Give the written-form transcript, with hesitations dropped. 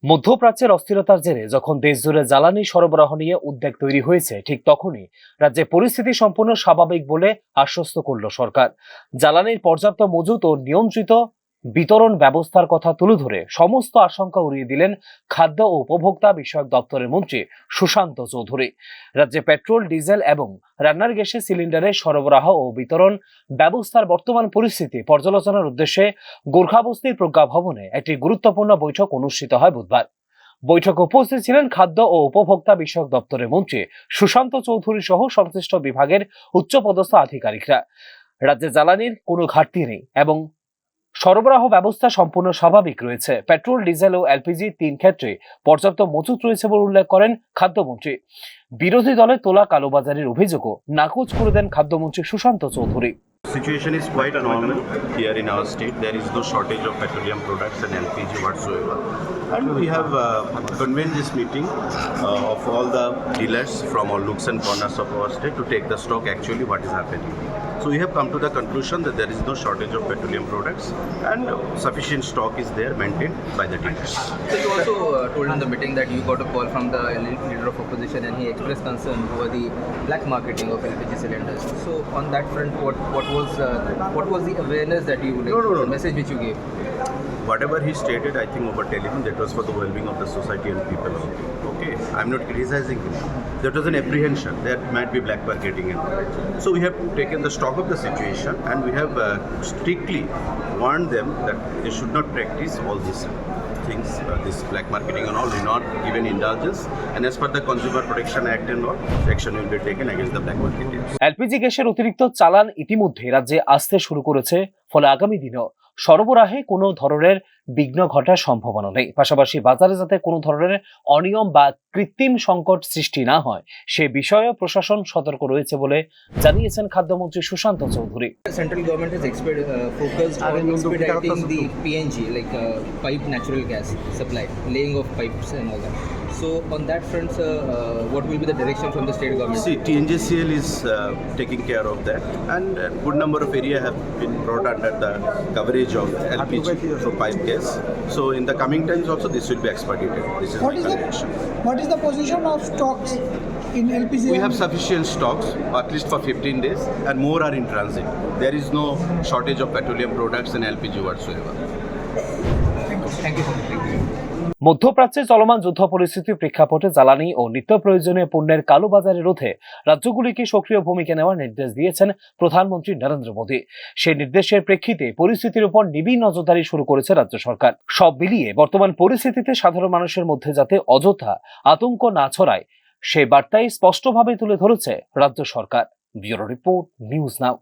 মধ্যপ্রাচ্যের অস্থিরতার জেরে যখন দেশজুড়ে জ্বালানি সরবরাহ নিয়ে উদ্বেগ তৈরি হয়েছে, ঠিক তখনই রাজ্যে পরিস্থিতি সম্পূর্ণ স্বাভাবিক বলে আশ্বস্ত করল সরকার। জ্বালানির পর্যাপ্ত মজুত ও নিয়ন্ত্রিত বিতরণ ব্যবস্থার কথা তুলে ধরে সমস্ত আশঙ্কা উড়িয়ে দিলেন খাদ্য ও উপভোক্তা বিষয়ক দপ্তরের মন্ত্রী সুশান্ত চৌধুরী। রাজ্যে পেট্রোল, ডিজেল এবং রান্নার গ্যাসের সিলিন্ডারের সরবরাহ ও বিতরণ ব্যবস্থার বর্তমান পরিস্থিতি পর্যালোচনার উদ্দেশ্যে গোর্খাবস্তির প্রজ্ঞা ভবনে একটি গুরুত্বপূর্ণ বৈঠক অনুষ্ঠিত হয় বুধবার। বৈঠকে উপস্থিত ছিলেন খাদ্য ও উপভোক্তা বিষয়ক দপ্তরের মন্ত্রী সুশান্ত চৌধুরী সহ সংশ্লিষ্ট বিভাগের উচ্চপদস্থ আধিকারিকরা। রাজ্যে জ্বালানির কোনো ঘাটতি নেই এবং সরবরাহ ব্যবস্থা সম্পূর্ণ স্বাভাবিক রয়েছে। পেট্রোল, ডিজেল ও এলপিজি তিন ক্ষেত্রে পর্যাপ্ত মজুত রয়েছে বলে উল্লেখ করেন খাদ্যমন্ত্রী। বিরোধী দলের তোলা কালোবাজারের অভিযোগও নাকচ করে দেন খাদ্যমন্ত্রী Sushanta Chowdhury. Situation is quite normal here in our state. There is no shortage of petroleum products and LPG whatsoever. And we have convened this meeting of all the dealers from all nooks and corners of our state to take the stock actually what is happening. So we have come to the conclusion that there is no shortage of petroleum products and sufficient stock is there maintained by the dealers. So you also told in the meeting that you got a call from the leader of opposition and he expressed concern over the black marketing of LPG cylinders. So on that front, what was the awareness that you the message which you gave? Whatever he stated, I think over telephone, that was for the well-being of the society and people. Okay, I'm not criticizing him. That was an apprehension. There might be black marketing and all. So we have taken the stock of the situation and we have strictly warned them that they should not practice all these things, this black marketing and all, do not give an indulgence. And as per the Consumer Protection Act and all, action will be taken against the black marketing. LPG গ্যাসের অতিরিক্ত চালান ইতিমধ্যে রাজ্যে আসতে শুরু করেছে, ফলে আগামী দিনেও সরবরাহে কোনো ধরনের বিঘ্ন ঘটার সম্ভাবনা নেই। পাশাপাশি বাজারে যাতে কোনো ধরনের অনিয়ম বা কৃত্রিম সংকট সৃষ্টি না হয় সে বিষয়েও প্রশাসন সতর্ক রয়েছে বলে জানিয়েছেন খাদ্যমন্ত্রী Sushanta Chowdhury. Central government has focused on expediting the PNG, like pipe natural gas supply, laying of pipes and all that. So on that front, what will be the direction from the state government? See, TNJCL is taking care of that, and a good number of area have been brought under the coverage of LPG through pipe gas. So in the coming times also this will be expedited. This is my direction. What is the position of stocks in LPG? We have sufficient stocks, at least for 15 days, and more are in transit. There is no shortage of petroleum products and LPG whatsoever. Thank you. মধ্যপ্রাচ্যে চলমান যুদ্ধ পরিস্থিতির প্রেক্ষাপটে জ্বালানি ও নিত্য প্রয়োজনীয় পণ্যের কালোবাজারে রোধে রাজ্যগুলিকে সক্রিয় ভূমিকা নেওয়ার নির্দেশ দিয়েছেন প্রধানমন্ত্রী নরেন্দ্র মোদী। সেই নির্দেশের প্রেক্ষিতে পরিস্থিতির উপর নিবিড় নজরদারি শুরু করেছে রাজ্য সরকার। সব মিলিয়ে বর্তমান পরিস্থিতিতে সাধারণ মানুষের মধ্যে যাতে অযথা আতঙ্ক না ছড়ায় সে বার্তাই স্পষ্টভাবে তুলে ধরেছে রাজ্য সরকার। ব্যুরো রিপোর্ট, নিউজ নাও।